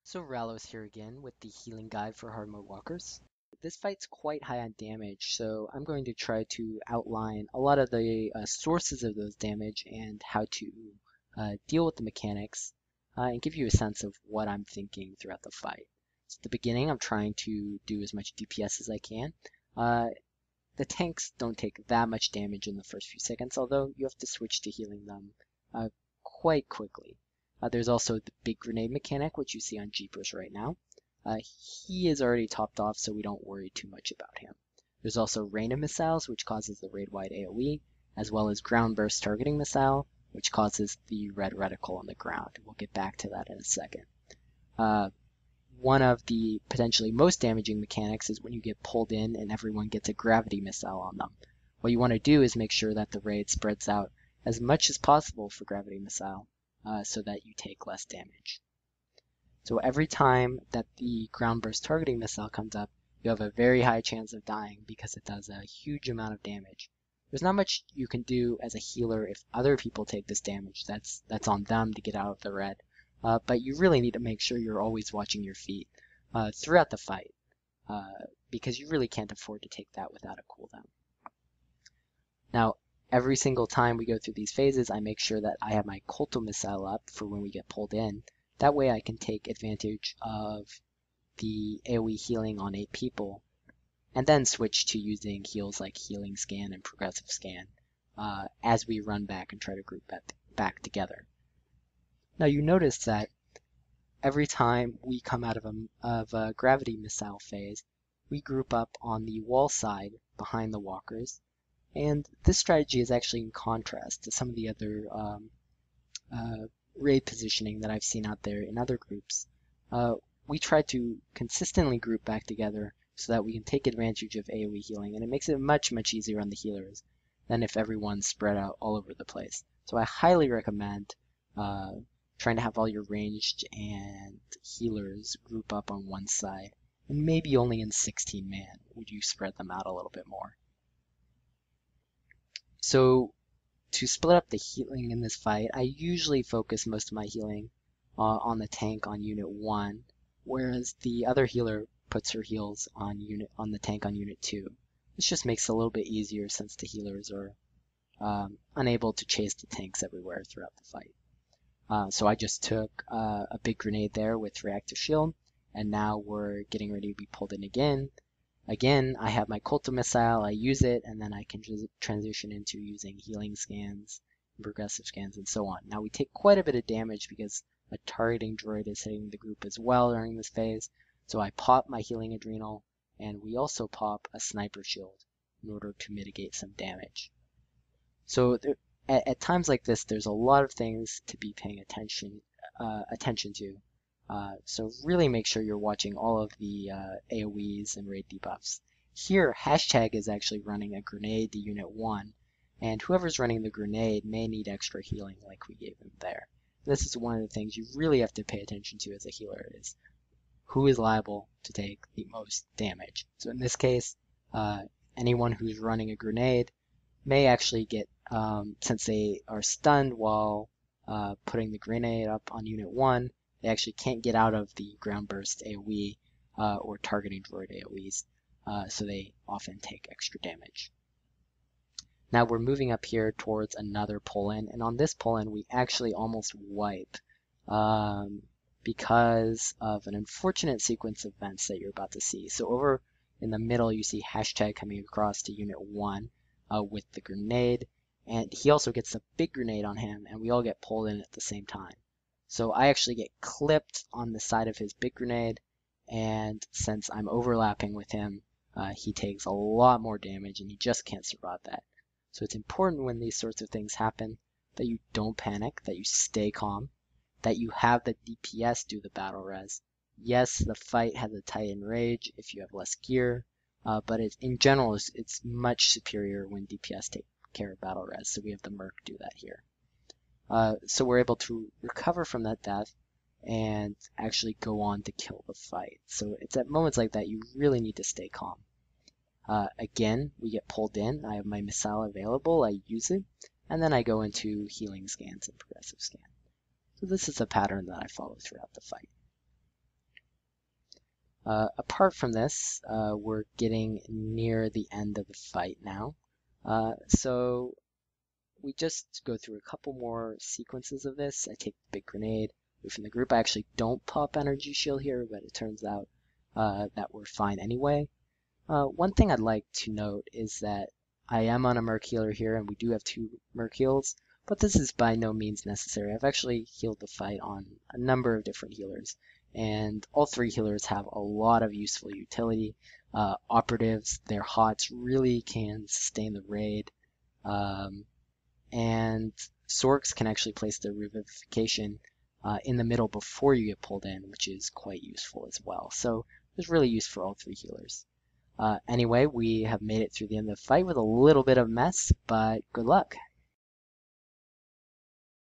So Rallo's here again with the healing guide for hard mode walkers. This fight's quite high on damage, so I'm going to try to outline a lot of the sources of those damage and how to deal with the mechanics and give you a sense of what I'm thinking throughout the fight. So at the beginning, I'm trying to do as much DPS as I can. The tanks don't take that much damage in the first few seconds, although you have to switch to healing them quite quickly. There's also the big grenade mechanic, which you see on Jeepers right now. He is already topped off, so we don't worry too much about him. There's also Rain of Missiles, which causes the raid-wide AoE, as well as Ground Burst Targeting Missile, which causes the red reticle on the ground. We'll get back to that in a second. One of the potentially most damaging mechanics is when you get pulled in and everyone gets a gravity missile on them. What you want to do is make sure that the raid spreads out as much as possible for gravity missile so that you take less damage. So every time that the ground burst targeting missile comes up, you have a very high chance of dying because it does a huge amount of damage. There's not much you can do as a healer if other people take this damage. That's on them to get out of the red. But you really need to make sure you're always watching your feet throughout the fight because you really can't afford to take that without a cooldown. Now, every single time we go through these phases, I make sure that I have my Colto Missile up for when we get pulled in. That way I can take advantage of the AoE healing on 8 people and then switch to using heals like Healing Scan and Progressive Scan as we run back and try to group back together. Now you notice that every time we come out of a gravity missile phase, we group up on the wall side behind the walkers, and this strategy is actually in contrast to some of the other raid positioning that I've seen out there in other groups. We try to consistently group back together so that we can take advantage of AoE healing, and it makes it much easier on the healers than if everyone's spread out all over the place. So I highly recommend trying to have all your ranged and healers group up on one side, and maybe only in 16-man would you spread them out a little bit more. So to split up the healing in this fight, I usually focus most of my healing on the tank on Unit 1, whereas the other healer puts her heals on the tank on Unit 2. This just makes it a little bit easier since the healers are unable to chase the tanks everywhere throughout the fight. So I just took a big grenade there with reactive shield, and now we're getting ready to be pulled in again. Again, I have my Colto Missile, I use it, and then I can transition into using healing scans, progressive scans, and so on. Now we take quite a bit of damage because a targeting droid is hitting the group as well during this phase, so I pop my healing adrenal, and we also pop a sniper shield in order to mitigate some damage. So at times like this, there's a lot of things to be paying attention to. So really make sure you're watching all of the AoEs and raid debuffs. Here, hashtag is actually running a grenade to Unit 1, and whoever's running the grenade may need extra healing like we gave him there. This is one of the things you really have to pay attention to as a healer, is who is liable to take the most damage. So in this case, anyone who's running a grenade may actually get, since they are stunned while putting the grenade up on Unit 1, they actually can't get out of the ground burst AoE or targeting droid AoEs, so they often take extra damage. Now we're moving up here towards another pull-in, and on this pull-in we actually almost wipe because of an unfortunate sequence of events that you're about to see. So over in the middle you see hashtag coming across to Unit 1 with the grenade, and he also gets a big grenade on him, and we all get pulled in at the same time. So I actually get clipped on the side of his big grenade, and since I'm overlapping with him, he takes a lot more damage and he just can't survive that. So it's important when these sorts of things happen that you don't panic, that you stay calm, that you have the DPS do the battle res. Yes, the fight has a Titan Rage if you have less gear, but in general it's much superior when DPS take care of battle res, so we have the Merc do that here. So we're able to recover from that death and actually go on to kill the fight. So it's at moments like that you really need to stay calm. Again, we get pulled in. I have my missile available, I use it, and then I go into healing scans and progressive scan. So this is a pattern that I follow throughout the fight. Apart from this, we're getting near the end of the fight now. So we just go through a couple more sequences of this. I take the big grenade, move from the group. I actually don't pop energy shield here, but it turns out that we're fine anyway. One thing I'd like to note is that I am on a Merc healer here, and we do have 2 Merc heals, but this is by no means necessary. I've actually healed the fight on a number of different healers, and all 3 healers have a lot of useful utility. Operatives, their HOTS really can sustain the raid, and Sorks can actually place their revivification in the middle before you get pulled in, which is quite useful as well. So there's really use for all 3 healers. Anyway, we have made it through the end of the fight with a little bit of mess, but good luck.